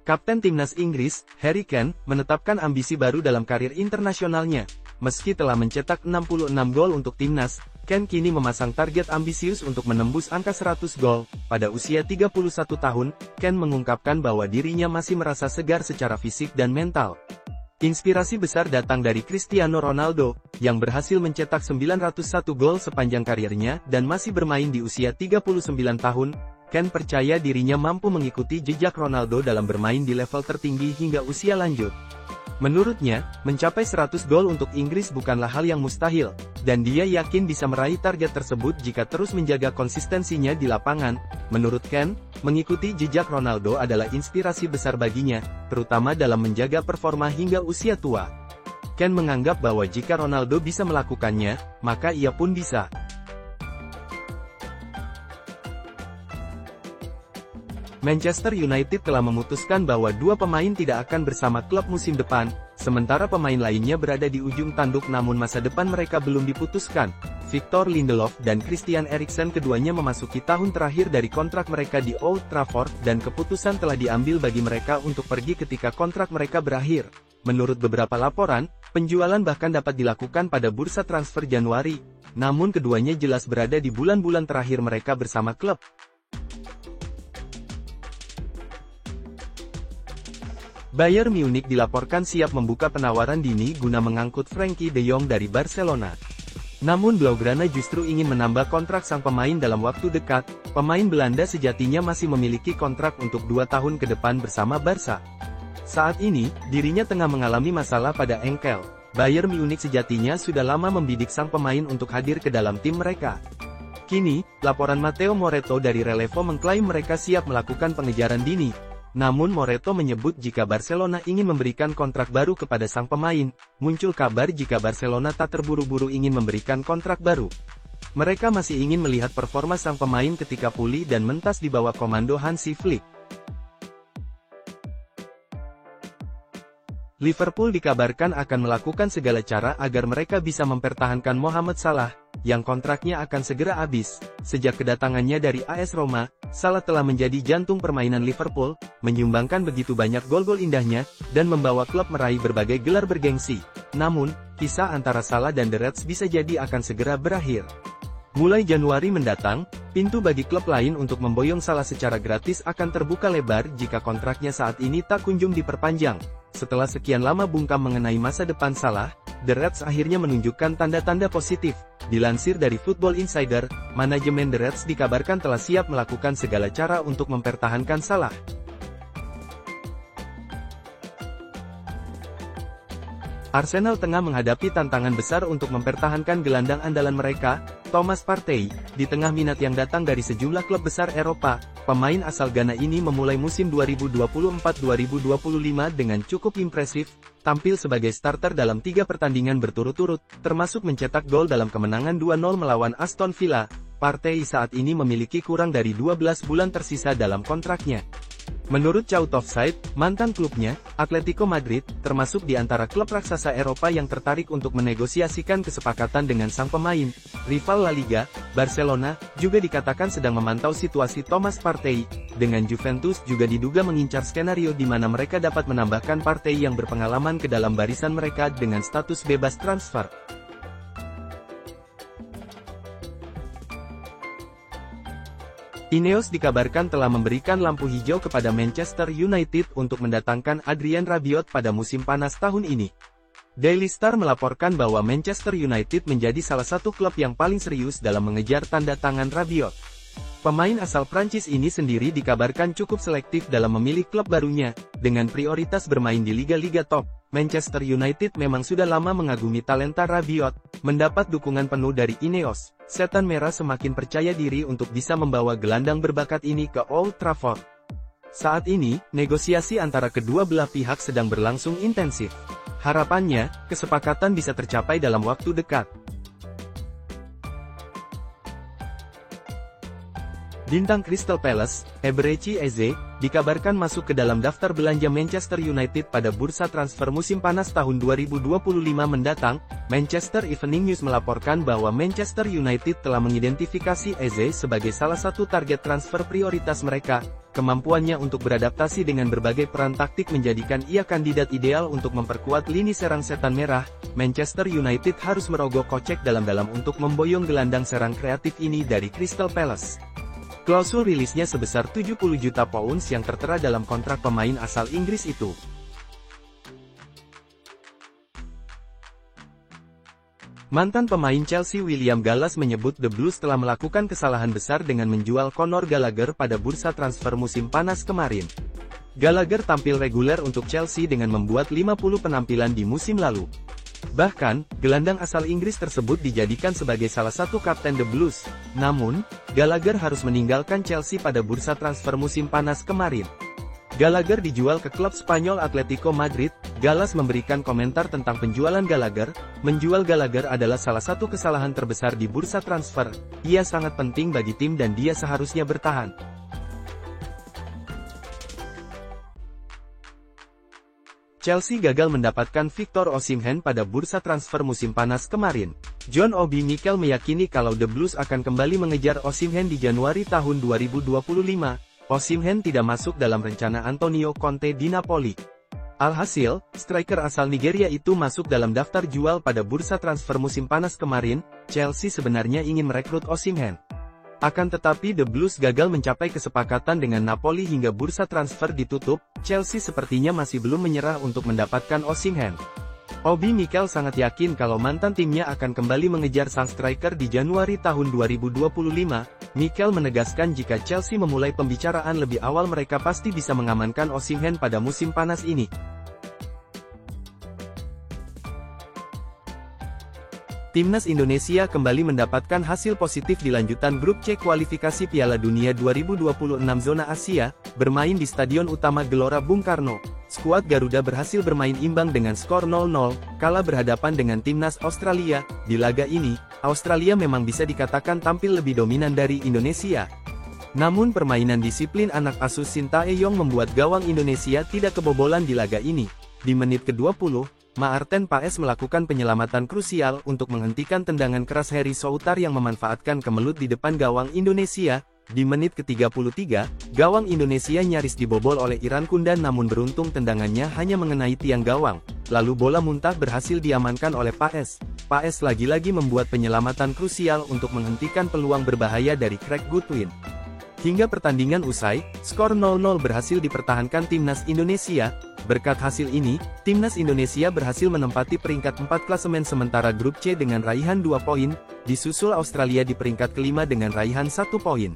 Kapten Timnas Inggris, Harry Kane, menetapkan ambisi baru dalam karir internasionalnya. Meski telah mencetak 66 gol untuk timnas, Kane kini memasang target ambisius untuk menembus angka 100 gol. Pada usia 31 tahun, Kane mengungkapkan bahwa dirinya masih merasa segar secara fisik dan mental. Inspirasi besar datang dari Cristiano Ronaldo, yang berhasil mencetak 901 gol sepanjang karirnya dan masih bermain di usia 39 tahun. Kane percaya dirinya mampu mengikuti jejak Ronaldo dalam bermain di level tertinggi hingga usia lanjut. Menurutnya, mencapai 100 gol untuk Inggris bukanlah hal yang mustahil, dan dia yakin bisa meraih target tersebut jika terus menjaga konsistensinya di lapangan. Menurut Kane, mengikuti jejak Ronaldo adalah inspirasi besar baginya, terutama dalam menjaga performa hingga usia tua. Kane menganggap bahwa jika Ronaldo bisa melakukannya, maka ia pun bisa. Manchester United telah memutuskan bahwa dua pemain tidak akan bersama klub musim depan, sementara pemain lainnya berada di ujung tanduk namun masa depan mereka belum diputuskan. Victor Lindelof dan Christian Eriksen keduanya memasuki tahun terakhir dari kontrak mereka di Old Trafford dan keputusan telah diambil bagi mereka untuk pergi ketika kontrak mereka berakhir. Menurut beberapa laporan, penjualan bahkan dapat dilakukan pada bursa transfer Januari, namun keduanya jelas berada di bulan-bulan terakhir mereka bersama klub. Bayern Munich dilaporkan siap membuka penawaran dini guna mengangkut Frenkie de Jong dari Barcelona. Namun Blaugrana justru ingin menambah kontrak sang pemain dalam waktu dekat. Pemain Belanda sejatinya masih memiliki kontrak untuk 2 tahun ke depan bersama Barca. Saat ini, dirinya tengah mengalami masalah pada engkel. Bayern Munich sejatinya sudah lama membidik sang pemain untuk hadir ke dalam tim mereka. Kini, laporan Matteo Moretto dari Relevo mengklaim mereka siap melakukan pengejaran dini. Namun Moretto menyebut jika Barcelona ingin memberikan kontrak baru kepada sang pemain, muncul kabar jika Barcelona tak terburu-buru ingin memberikan kontrak baru. Mereka masih ingin melihat performa sang pemain ketika pulih dan mentas di bawah komando Hansi Flick. Liverpool dikabarkan akan melakukan segala cara agar mereka bisa mempertahankan Mohamed Salah, yang kontraknya akan segera habis. Sejak kedatangannya dari AS Roma, Salah telah menjadi jantung permainan Liverpool, menyumbangkan begitu banyak gol-gol indahnya, dan membawa klub meraih berbagai gelar bergengsi. Namun, kisah antara Salah dan The Reds bisa jadi akan segera berakhir. Mulai Januari mendatang, pintu bagi klub lain untuk memboyong Salah secara gratis akan terbuka lebar jika kontraknya saat ini tak kunjung diperpanjang. Setelah sekian lama bungkam mengenai masa depan Salah, The Reds akhirnya menunjukkan tanda-tanda positif. Dilansir dari Football Insider, manajemen The Reds dikabarkan telah siap melakukan segala cara untuk mempertahankan Salah. Arsenal tengah menghadapi tantangan besar untuk mempertahankan gelandang andalan mereka, Thomas Partey. Di tengah minat yang datang dari sejumlah klub besar Eropa, pemain asal Ghana ini memulai musim 2024-2025 dengan cukup impresif, tampil sebagai starter dalam 3 pertandingan berturut-turut, termasuk mencetak gol dalam kemenangan 2-0 melawan Aston Villa. Partey saat ini memiliki kurang dari 12 bulan tersisa dalam kontraknya. Menurut Chout Offside, mantan klubnya, Atletico Madrid, termasuk di antara klub raksasa Eropa yang tertarik untuk menegosiasikan kesepakatan dengan sang pemain. Rival La Liga, Barcelona, juga dikatakan sedang memantau situasi Thomas Partey. Dengan Juventus juga diduga mengincar skenario di mana mereka dapat menambahkan Partey yang berpengalaman ke dalam barisan mereka dengan status bebas transfer. Ineos dikabarkan telah memberikan lampu hijau kepada Manchester United untuk mendatangkan Adrien Rabiot pada musim panas tahun ini. Daily Star melaporkan bahwa Manchester United menjadi salah satu klub yang paling serius dalam mengejar tanda tangan Rabiot. Pemain asal Prancis ini sendiri dikabarkan cukup selektif dalam memilih klub barunya, dengan prioritas bermain di liga-liga top. Manchester United memang sudah lama mengagumi talenta Rabiot. Mendapat dukungan penuh dari Ineos, Setan Merah semakin percaya diri untuk bisa membawa gelandang berbakat ini ke Old Trafford. Saat ini, negosiasi antara kedua belah pihak sedang berlangsung intensif. Harapannya, kesepakatan bisa tercapai dalam waktu dekat. Bintang Crystal Palace, Eberechi Eze, dikabarkan masuk ke dalam daftar belanja Manchester United pada bursa transfer musim panas tahun 2025 mendatang. Manchester Evening News melaporkan bahwa Manchester United telah mengidentifikasi Eze sebagai salah satu target transfer prioritas mereka. Kemampuannya untuk beradaptasi dengan berbagai peran taktik menjadikan ia kandidat ideal untuk memperkuat lini serang setan merah. Manchester United harus merogoh kocek dalam-dalam untuk memboyong gelandang serang kreatif ini dari Crystal Palace. Klausul rilisnya sebesar 70 juta pounds yang tertera dalam kontrak pemain asal Inggris itu. Mantan pemain Chelsea William Gallas menyebut The Blues telah melakukan kesalahan besar dengan menjual Conor Gallagher pada bursa transfer musim panas kemarin. Gallagher tampil reguler untuk Chelsea dengan membuat 50 penampilan di musim lalu. Bahkan, gelandang asal Inggris tersebut dijadikan sebagai salah satu kapten The Blues. Namun, Gallagher harus meninggalkan Chelsea pada bursa transfer musim panas kemarin. Gallagher dijual ke klub Spanyol Atletico Madrid. Gallas memberikan komentar tentang penjualan Gallagher. Menjual Gallagher adalah salah satu kesalahan terbesar di bursa transfer. Ia sangat penting bagi tim dan dia seharusnya bertahan. Chelsea gagal mendapatkan Victor Osimhen pada bursa transfer musim panas kemarin. John Obi Mikel meyakini kalau The Blues akan kembali mengejar Osimhen di Januari tahun 2025. Osimhen tidak masuk dalam rencana Antonio Conte di Napoli. Alhasil, striker asal Nigeria itu masuk dalam daftar jual pada bursa transfer musim panas kemarin. Chelsea sebenarnya ingin merekrut Osimhen. Akan tetapi The Blues gagal mencapai kesepakatan dengan Napoli hingga bursa transfer ditutup. Chelsea sepertinya masih belum menyerah untuk mendapatkan Osimhen. Obi Mikel sangat yakin kalau mantan timnya akan kembali mengejar sang striker di Januari tahun 2025. Mikel menegaskan jika Chelsea memulai pembicaraan lebih awal mereka pasti bisa mengamankan Osimhen pada musim panas ini. Timnas Indonesia kembali mendapatkan hasil positif di lanjutan grup C kualifikasi Piala Dunia 2026 zona Asia, bermain di Stadion Utama Gelora Bung Karno. Skuad Garuda berhasil bermain imbang dengan skor 0-0, kalah berhadapan dengan timnas Australia. Di laga ini, Australia memang bisa dikatakan tampil lebih dominan dari Indonesia. Namun permainan disiplin anak asuh Sintayong membuat gawang Indonesia tidak kebobolan di laga ini. Di menit ke-20, Maarten Paes melakukan penyelamatan krusial untuk menghentikan tendangan keras Heri Soutar yang memanfaatkan kemelut di depan gawang Indonesia. Di menit ke-33, gawang Indonesia nyaris dibobol oleh Iran Kundan namun beruntung tendangannya hanya mengenai tiang gawang. Lalu bola muntah berhasil diamankan oleh Paes. Paes lagi-lagi membuat penyelamatan krusial untuk menghentikan peluang berbahaya dari Craig Goodwin. Hingga pertandingan usai, skor 0-0 berhasil dipertahankan timnas Indonesia. Berkat hasil ini, timnas Indonesia berhasil menempati peringkat 4 klasemen sementara grup C dengan raihan 2 poin, disusul Australia di peringkat kelima dengan raihan 1 poin.